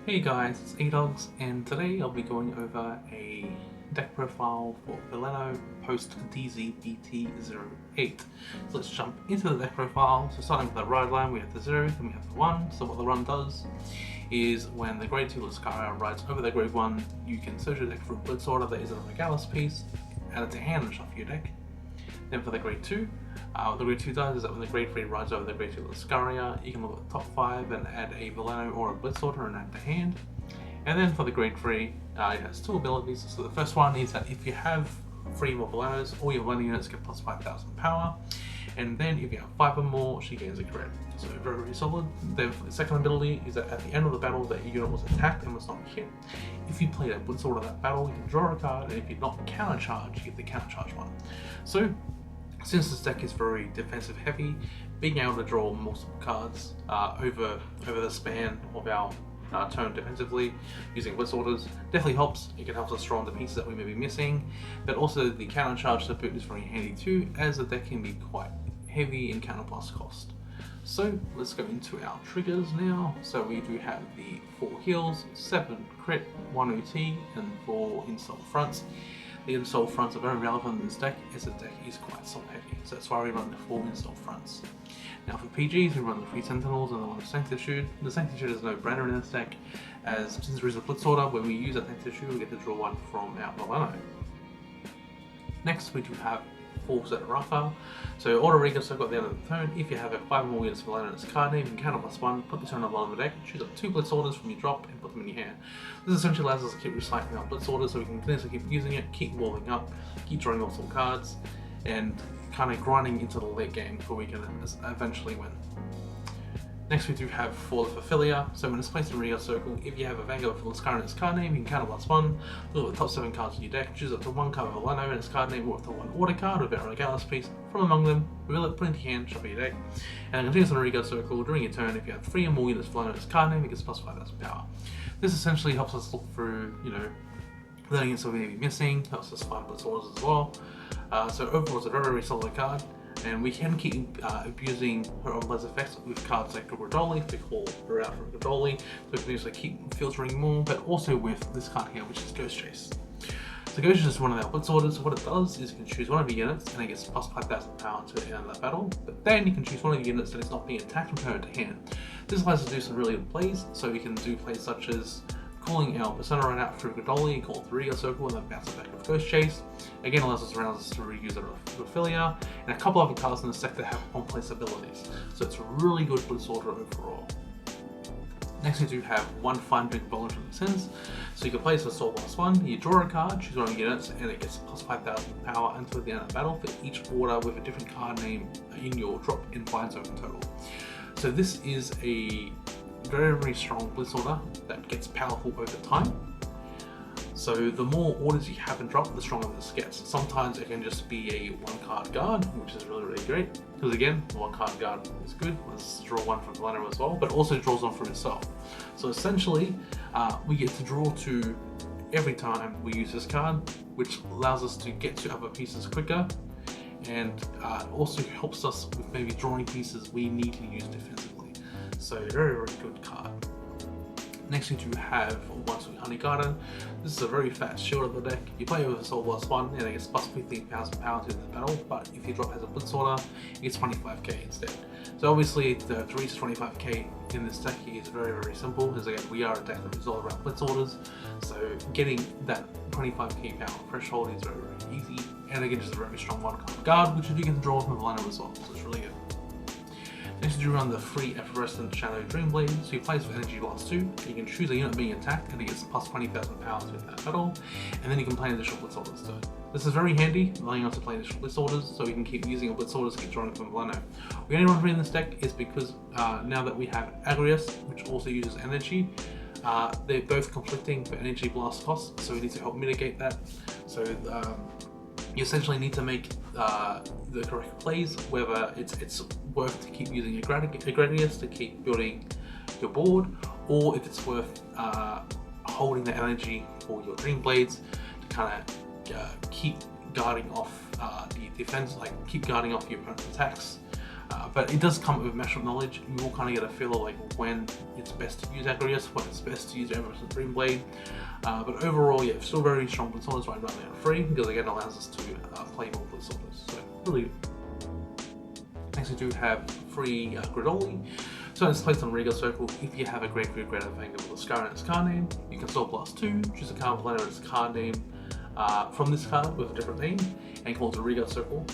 Hey guys, it's E-Dogs, and today I'll be going over a deck profile for Veleno post DZ-BT08. So let's jump into the deck profile. So starting with the ride line, we have the 0, then we have the 1. So what the run does is when the grade 2 Lascaria rides over the grade 1, you can search your deck for a Blitz order that is a Regalis piece, add it to hand and shuffle your deck. Then for the grade 2, what the grade 2 does is that when the grade 3 rides over the grade 2 Lascaria, you can look at the top 5 and add a Veleno or a Blitz order and add to hand. And then for the grade 3, it has 2 abilities. So the first one is that if you have 3 more Velenos, all your Veleno units get plus 5,000 power. And then if you have 5 or more, she gains a crit. So very, very solid. Then for the second ability is that at the end of the battle that your unit was attacked and was not hit, if you played a Blitz order that battle, you can draw a card, and if you're not counter charged, you get the counter charge one. So since this deck is very defensive heavy, being able to draw multiple cards over the span of our turn defensively using Blitz orders definitely helps. It can help us draw on the pieces that we may be missing, but also the counter charge to boot is very handy too, as the deck can be quite heavy in counter plus cost. So let's go into our triggers now. So we do have the 4 heals, 7 crit, 1 OT, and 4 insult fronts. The insult fronts are very relevant in this deck, as the deck is quite soul heavy, so that's why we run the 4 insult fronts. Now for PGs, we run the 3 Sentinels and the 1 Sanctitude. The Sanctitude is no brainer in this deck, as since there is a Blitz order, when we use a Sanctitude, we get to draw 1 from our Veleno. Next, we do have 4 set Rafa. So auto Regal Circle at the end of the turn. If you have a 5 or more units of Veleno in its card name, you can counter +1, put this on the bottom of the deck, choose up 2 Blitz orders from your drop, and put them in your hand. This essentially allows us to keep recycling our Blitz orders so we can continuously keep using it, keep warming up, keep drawing multiple cards, and kind of grinding into the late game before we can eventually win. Next we do have 4 Lithophilia. So when it's placed in Regal Circle, if you have a Vanguard for Lascaria in its card name, you can counter +1, look at the top 7 cards in your deck, choose up to 1 card of Veleno in its card name or up to 1 order card of our Regalis piece from among them, reveal it, put it into your hand, shuffle your deck, and continues on a Regal Circle. During your turn, if you have 3 or more units of Veleno in its card name, it gets plus 5,000 power. This essentially helps us look through, the units that we may be missing, helps us find Blitz orders as well. So overall it's a very, very solid card. And we can keep abusing her own effects with cards like Gridoli, if we call her out from Gridoli, so we can usually keep filtering more, but also with this card here, which is Ghost Chase. So Ghost Chase is one of our Blitz orders. So what it does is you can choose one of your units and it gets plus 5,000 power to the end of that battle, but then you can choose one of the units that is not being attacked from turn to hand. This allows us to do some really good plays, so we can do plays such as calling our Persona run out through Gridoli and call it the Regal Circle and then bounce it back with Ghost Chase. Again, allows us to reuse it with Ophelia, and a couple other cards in the deck that have on-place abilities. So it's a really good Blitz order overall. Next we do have 1 Fine Drink Bowler from the Sins. So you can place a Soul +1, you draw a card, choose one of your units, and it gets plus 5,000 power until the end of the battle for each order with a different card name in your drop in Fine Zone total. So this is a very, very strong Blitz order that gets powerful over time. So the more orders you have in drop, the stronger this gets. Sometimes it can just be a 1 card guard, which is really, really great. Because again, the 1 card guard is good. Let's draw 1 from Veleno as well, but also draws on from itself. So essentially, we get to draw 2 every time we use this card, which allows us to get to other pieces quicker, and also helps us with maybe drawing pieces we need to use defensively. So very, very good card. Next we do have 1 Sweet Honey Garden. This is a very fast shield of the deck. You play with a Soul +1 and it gets plus 15,000 power to the battle, but if your drop has a Blitz order, it gets 25k instead. So obviously to reach 25k in this deck is very, very simple, because again we are a deck that is all around Blitz orders, so getting that 25k power threshold is very, very easy, and again just a very strong 1 card guard, which you do get to draw from Veleno as well, so it's really good. Next you run the free Effervescent Shadow Dreamblade. So you place with energy +2, you can choose a unit being attacked and it gets plus 20,000 power to that battle, and then you can play additional Blitz orders to it. This is very handy, allowing us to play additional Blitz orders, so we can keep using our Blitz orders to keep drawing from Veleno. We only run 3 in this deck is because now that we have Agrius, which also uses energy, they're both conflicting for energy blast costs, so we need to help mitigate that. So you essentially need to make the correct plays, whether it's worth to keep using a Gradius to keep building your board, or if it's worth holding the energy for your Dream Blades to kind of keep guarding off the defense, like keep guarding off your opponent's attacks. But it does come with matchup knowledge. You will kind of get a feel of like when it's best to use Agrius, when it's best to use Everest and Dreamblade. But overall, yeah, still very strong Blitzorders right now at free, because again allows us to play more Blitzorders. So really good. Next we do have free Gridoli. So it's placed on Regal Circle. If you have a Great Food Greater Vanguard with a scar in its card name, you can store +2, choose a card with its card name from this card with a different name, and call it a Regal Circle.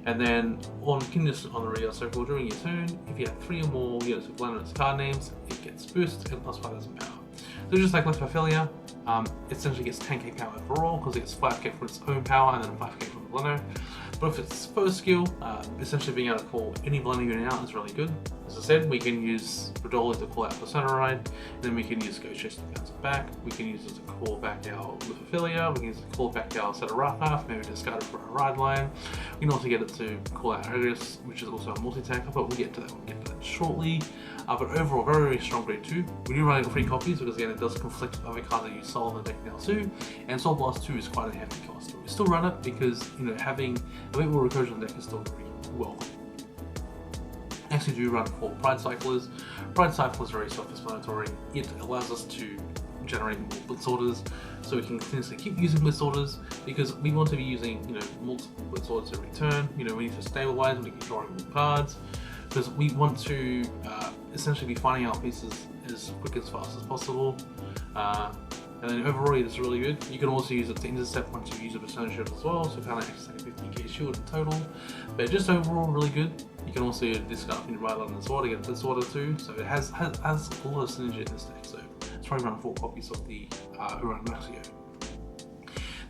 And then on condition on the Regal Circle during your turn, if you have 3 or more units with its card names, it gets boost and +5,000 power. So just like Lithophilia, it essentially gets 10k power overall because it gets 5k from its own power and then 5k from the Veleno. But if it's first skill, essentially being able to call any Veleno unit out is really good. As I said, we can use Bredoli to call out Persona Ride, and then we can use Ghost Chase to bounce it back. We can use it to call back our Lithophilia, we can use it to call back our Setaraka, maybe discard it for a ride line. We can also get it to call out Agrius, which is also a multi-attacker, but we'll get to that shortly. But overall, very, very strong grade 2. We do run it free copies because again, it does conflict with other cards that use Soul in the deck now too, and Soul Blast 2 is quite a hefty cost. We still run it because, you know, having a bit more recursion in the deck is still very welcome. Next we do run for Pride Cyclers. Pride Cycler is very self-explanatory. It allows us to generate more Blitzorders, so we can continuously keep using Blitzorders because we want to be using, you know, multiple Blitzorders every turn. You know, we need to stabilize and we keep drawing more cards because we want to essentially be finding out pieces as quick as fast as possible. And then overall it's really good. You can also use it to intercept once you use a percentage shield as well, so kind of acts like a 50k shield in total. But just overall really good. You can also discard from your right line as well to get this order too, so it has a lot of synergy in this deck. So let's try and run 4 copies of the Uran Maxio.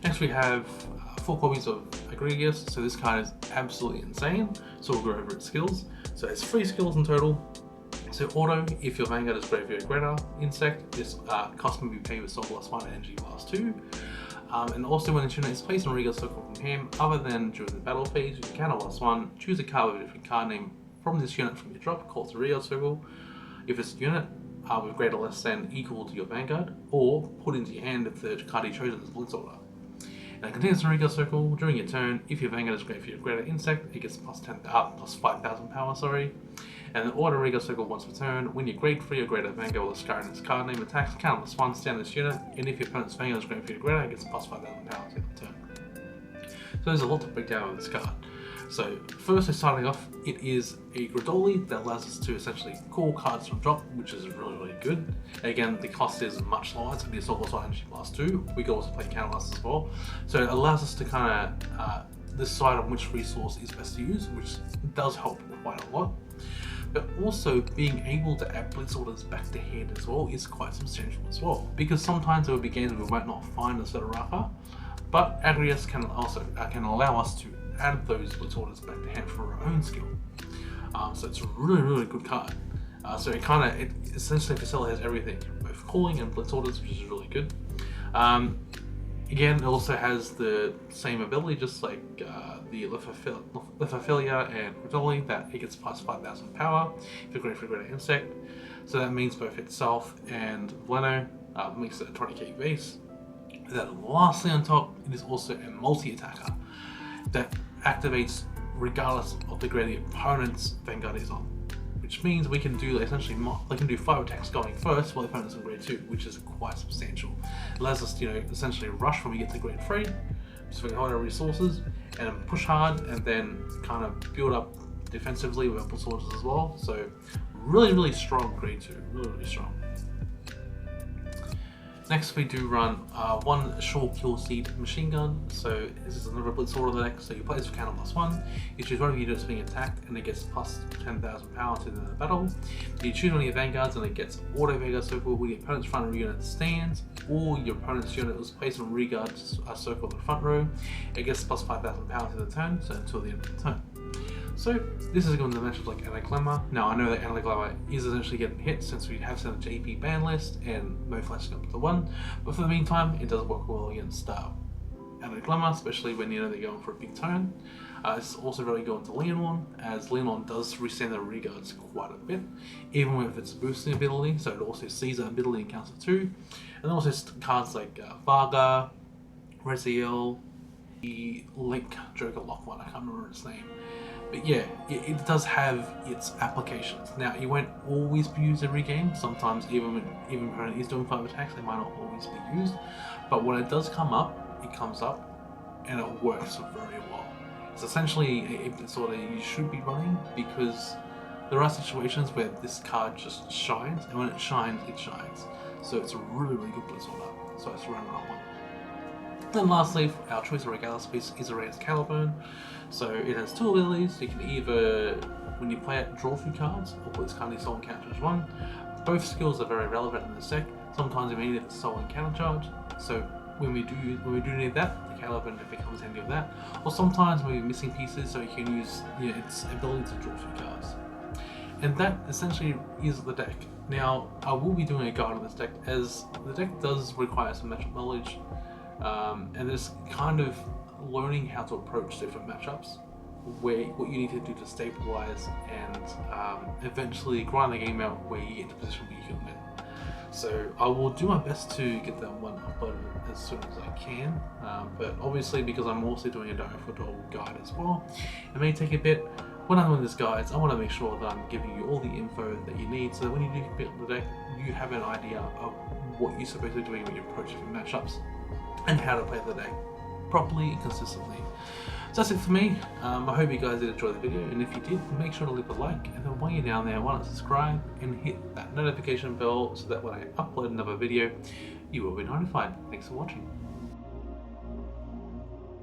Next we have 4 copies of Agrius. So this card is absolutely insane, so we'll go over its skills. So it's 3 skills in total. So auto, if your Vanguard is Graveyard Greater Insect, this cost may be paid with Soul Blast 1 and Energy Blast 2. And also when the unit is placed on Regal Circle from hand, other than during the battle phase, you can counter +1, choose a card with a different card name from this unit from your drop, call it the Regal Circle. If it's a unit with greater less than equal to your Vanguard, or put into your hand if the card you chosen is Blitzorder. And it continues in Regal Circle. During your turn, if your Vanguard is Greater Insect, it gets plus 5,000 power, sorry. And then order Regal Circle once per turn. When your grade 3 or greater Vanguard with a scar in its card name attacks, count +1, stand this unit, and if your opponent's Vanguard is grade 3 or greater, it gets plus 5,000 power to the turn. So there's a lot to break down with this card. So first, starting off, it is a Gridoli that allows us to essentially call cards from drop, which is really, really good. Again, the cost is much lower. It's going to be a Soul Blast 1 Energy Blast 2. We can also play Counterblast as well. So it allows us to kind of decide on which resource is best to use, which does help quite a lot. But also being able to add Blitzorders back to hand as well is quite substantial as well, because sometimes there will be games where we might not find a Setaraka, but Agrius can also can allow us to add those Blitzorders back to hand for our own skill. So it's a really, really good card. So it essentially facilitates everything, both calling and Blitzorders, which is really good. Again, it also has the same ability, just like the Lithophilia and Gridoli, that it gets plus 5,000 power for Greater Insect. So that means both itself and Veleno makes it a 20k base. And then lastly on top, it is also a multi-attacker that activates regardless of the grade the opponent's Vanguard is on. Which means we can do essentially, they can do 5 attacks going first while the opponent's in grade 2, which is quite substantial. It allows us to, you know, essentially rush when we get to grade 3, so we can hold our resources and push hard, and then kind of build up defensively with our Blitzorders as well. So really, really strong grade 2, really, really strong. Next we do run 1 Short Kill Seed Machine Gun. So this is another Blitzorder deck, so you play this for counter +1, you choose one of your units being attacked and it gets plus 10,000 power to the battle. You choose one of your Vanguards and it gets auto Vanguard Circle when your opponent's front row unit stands, or your opponent's unit was placed on Vanguard Circle in the front row, it gets plus 5,000 power to the turn, so until the end of the turn. So this is going to matchups like Anaglamma. Now I know that Anaglamma is essentially getting hit since we have sent a JP ban list and no flashing up to 1, but for the meantime it does work well against Anaglamma, especially when you know they're going for a big turn. It's also very good into Leonorn, as Leonorn does resend their regards quite a bit, even with its boosting ability, so it also sees that ability in counter 2. And then also cards like Varga, Reziel, the Link Joker Lock one, I can't remember its name. But yeah, it does have its applications. Now, it won't always be used every game. Sometimes even when opponent is doing 5 attacks, they might not always be used. But when it does come up, it comes up and it works very well. It's essentially a sort of you should be running, because there are situations where this card just shines, and when it shines, it shines. So it's a really, really good Blitzorder. So it's run one. Then lastly, our choice of Regalis piece is Arena's Caliburn. So it has 2 abilities. You can either, when you play it, draw a few cards, or put this card in your Soul and Counter Charge 1. Both skills are very relevant in this deck. Sometimes we need it for Soul and Counter Charge. So when we do need that, the Caliburn becomes handy with that. Or sometimes when we're missing pieces, so you can use its ability to draw a few cards. And that essentially is the deck. Now, I will be doing a guide on this deck, as the deck does require some matchup knowledge, and there's kind of learning how to approach different matchups, what you need to do to stabilize and eventually grind the game out where you get into a position where you can win. So I will do my best to get that one uploaded as soon as I can, but obviously because I'm also doing a Dial guide as well, it may take a bit. When I'm doing this guides, I want to make sure that I'm giving you all the info that you need, so that when you do build the deck, you have an idea of what you're supposed to be doing when you approach different matchups, and how to play the deck properly and consistently. So that's it for me. I hope you guys did enjoy the video, and if you did, make sure to leave a like, and then while you're down there, why not subscribe and hit that notification bell so that when I upload another video, you will be notified. Thanks for watching.